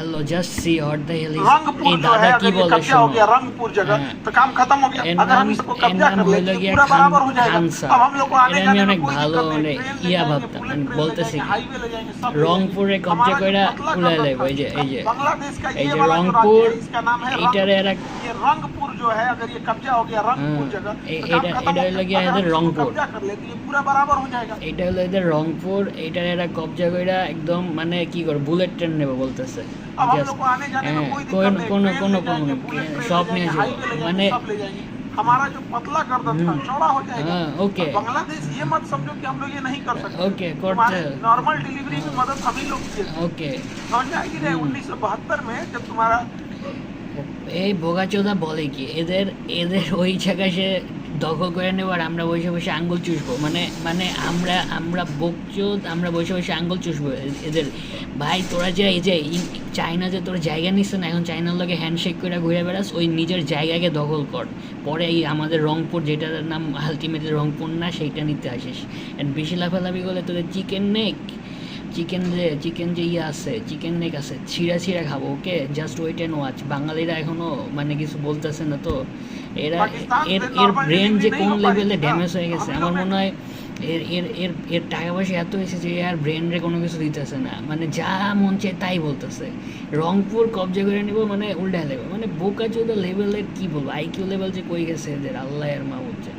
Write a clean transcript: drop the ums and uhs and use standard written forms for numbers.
Hello just see what the hell is Rangpur ये जो है दादा की अगर ये बोले कब्जा हो सुनो गया रंगपुर जगह तो काम खत्म हो गया। अगर हम इसको कब्जा कर लेते तो पूरा खान बराबर हो जाएगा। खान अब साहब हम लोग को आने এটা আমি जाने में অনেক कोई ভালো दिक्कत नहीं, মানে ट्रेन ले ইয়া जाएंगे, ভাবতাম बुलेट ट्रेन ले বলতেছি जाएंगे, কি हाईवे ले जाएंगे, सब ले जाएंगे। রংপুরে কবজা हमारा जो কইরা पतला উড়াই करता লাইব था, এই যে बांग्लादेश का এই ये যে वाला जो রংপুর राज्य है इसका नाम है এইটারে रंगपुर। এরা ये रंगपुर जो है अगर ये कब्जा हो गया रंगपुर जगह तो काम এটা खत्म এটা हो হলো गया। গিয়া अगर हम এদের इसको রংপুর कब्जा कर लेते ये पूरा बराबर हो जाएगा। এটা হলো এদের রংপুর এইটার এরা কবজা কইরা একদম মানে কি করে বুলেট ট্রেন নেবে বলতেছে अब हम लोग को आने जाने में कोई दिक्कत नहीं, কোনো ट्रेन কোনো ले जाएंगे, बुलेट ट्रेन সব ले নিয়ে जाएंगे, हाईवे ले যাবো जाएंगे, মানে सब ले जाएंगे। हमारा जो पतला गर्दन था चौड़ा हो जाएगा। हाँ, ओके। अब बांग्लादेश ये मत समझो कि हम लोग ये नहीं कर सकते। ओके, करते तुम्हारे हैं। नॉर्मल डिलीवरी में मदद हम ही लोग किए थे। ওকে समझ में आई नहीं 1972 में जब तुम्हारा এই বোগাচোদা বলে কি এদের এদের ওই জায়গায় সে দখল করে নেব আর আমরা বসে বসে আঙ্গুল চুষবো মানে মানে আমরা বকচোদ আমরা বসে বসে আঙ্গুল চুষবো এদের ভাই তোরা যে এই যে চায়না যে তোর জায়গা নিচ্ছে না এখন চায়নার লগে হ্যান্ডশেক করে ঘুরে বেড়াস ওই নিজের জায়গাকে দখল কর পরে এই আমাদের রংপুর যেটার নাম আলটিমেটলি রংপুর না সেইটা নিতে আসিস অ্যান্ড বেশি লাফালাফি করলে তোদের চিকেন যে ইয়ে আছে চিকেন নেক আছে ছিঁড়া খাবো okay just wait and watch বাঙালিরা এখনো মানে কিছু বলতেছে না তো এরা এর ব্রেন যে কোন লেভেলে ড্যামেজ হয়ে গেছে আমার মনে হয় এর টাকা পয়সা এত হয়েছে যে আর ব্রেনরে কোনো কিছু দিতেছে না মানে যা মন চায় তাই বলতেছে রংপুর কবজা করে নেবো মানে উল্টা লেভেল মানে বোকা চোদা লেভেলের কী বলবো আইকিউ লেভেল যে কই গেছে এদের আল্লাহ এর মা বুঝছে